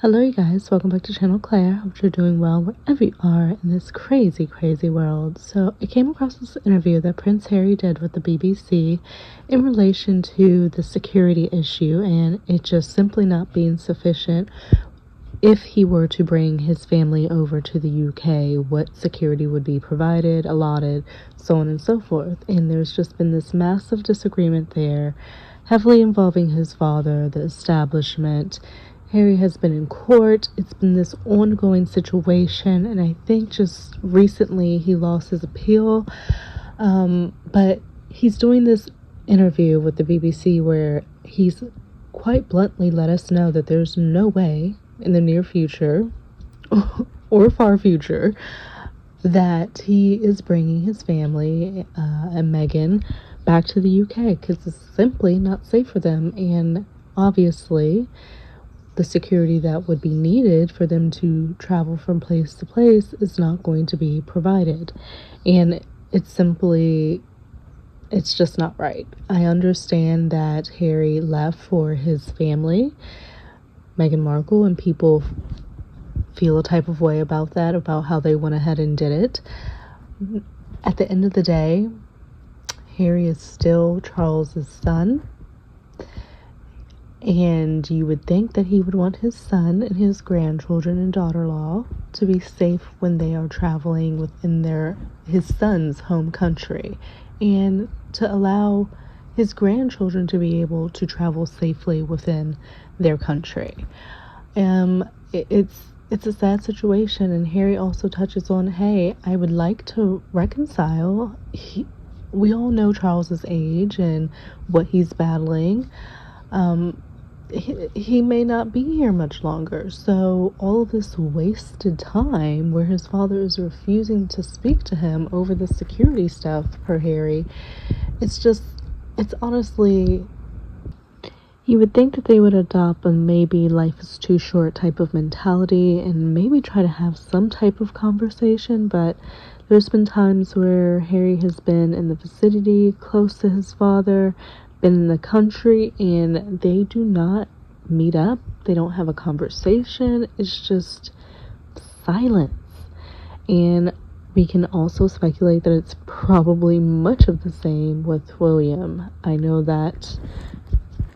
Hello you guys, welcome back to channel Claire. Hope you're doing well wherever you are in this crazy world. So I came across this interview that Prince Harry did with the BBC in relation to the security issue and it just simply not being sufficient if he were to bring his family over to the UK, what security would be provided, allotted, so on and so forth. And there's just been this massive disagreement there, heavily involving his father, the establishment. Harry has been in court. It's been this ongoing situation, and I think just recently he lost his appeal. But he's doing this interview with the BBC where he's quite bluntly let us know that there's no way in the near future or far future that he is bringing his family and Meghan back to the UK because it's simply not safe for them, and obviously the security that would be needed for them to travel from place to place is not going to be provided, and it's just not right. I understand that Harry left for his family, Meghan Markle, and people feel a type of way about that, about how they went ahead and did it. At the end of the day, Harry is still Charles's son, and you would think that he would want his son and his grandchildren and daughter-in-law to be safe when they are traveling within his son's home country, and to allow his grandchildren to be able to travel safely within their country. It's a sad situation, and Harry also touches on, hey, I would like to reconcile. We all know Charles's age and what he's battling. He may not be here much longer, so all of this wasted time where his father is refusing to speak to him over the security stuff per Harry, it's honestly, you would think that they would adopt a maybe life is too short type of mentality and maybe try to have some type of conversation, but there's been times where Harry has been in the vicinity close to his father, been in the country, and they do not meet up. They don't have a conversation. It's just silence. And we can also speculate that it's probably much of the same with William. I know that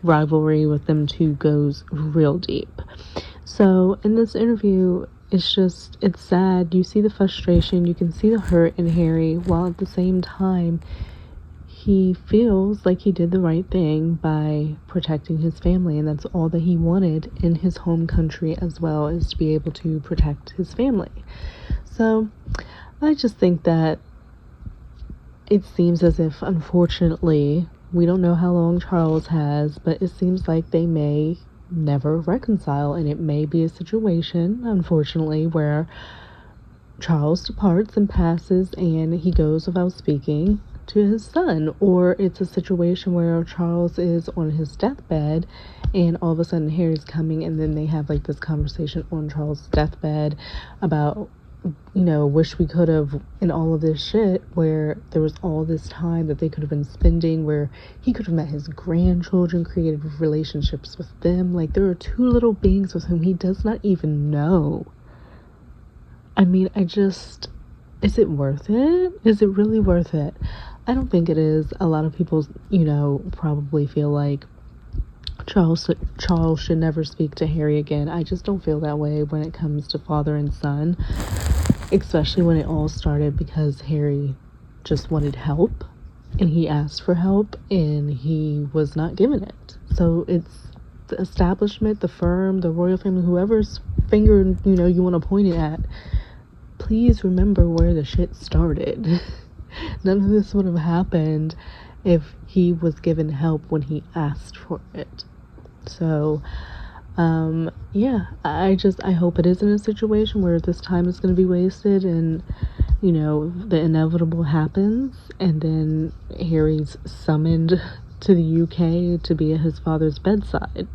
rivalry with them two goes real deep. So in this interview, it's sad. You see the frustration, you can see the hurt in Harry, while at the same time he feels like he did the right thing by protecting his family, and that's all that he wanted in his home country as well, is to be able to protect his family. So I just think that it seems as if, unfortunately, we don't know how long Charles has, but it seems like they may never reconcile, and it may be a situation, unfortunately, where Charles departs and passes and he goes without speaking to his son, or it's a situation where Charles is on his deathbed and all of a sudden Harry's coming, and then they have like this conversation on Charles' deathbed about, wish we could have, and all of this shit, where there was all this time that they could have been spending where he could have met his grandchildren, created relationships with them. Like, there are two little beings with whom he does not even know. I mean, is it worth it? Is it really worth it? I don't think it is. A lot of people, probably feel like Charles should never speak to Harry again. I just don't feel that way when it comes to father and son, especially when it all started because Harry just wanted help and he asked for help and he was not given it. So it's the establishment, the firm, the royal family, whoever's finger, you want to point it at. Please remember where the shit started. None of this would have happened if he was given help when he asked for it. So, I hope it isn't a situation where this time is going to be wasted and, the inevitable happens and then Harry's summoned to the UK to be at his father's bedside.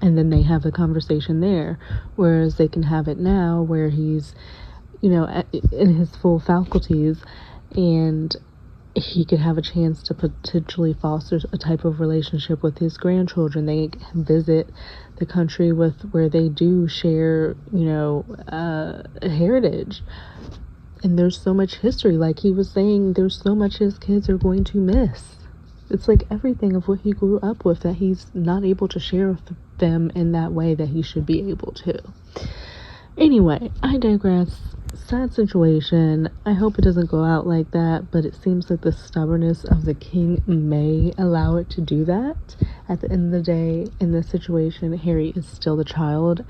And then they have a conversation there, whereas they can have it now where he's, in his full faculties, and he could have a chance to potentially foster a type of relationship with his grandchildren. They can visit the country with where they do share, heritage. And there's so much history. Like he was saying, there's so much his kids are going to miss. It's like everything of what he grew up with that he's not able to share with them in that way that he should be able to. Anyway, I digress. Sad situation. I hope it doesn't go out like that, but it seems like the stubbornness of the king may allow it to do that. At the end of the day, in this situation, Harry is still the child,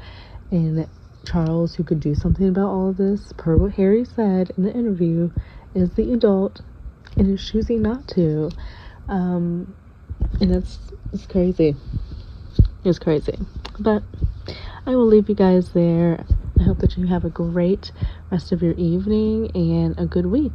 and Charles, who could do something about all of this, per what Harry said in the interview, is the adult and is choosing not to. And it's crazy. It's crazy. But I will leave you guys there. I hope that you have a great rest of your evening and a good week.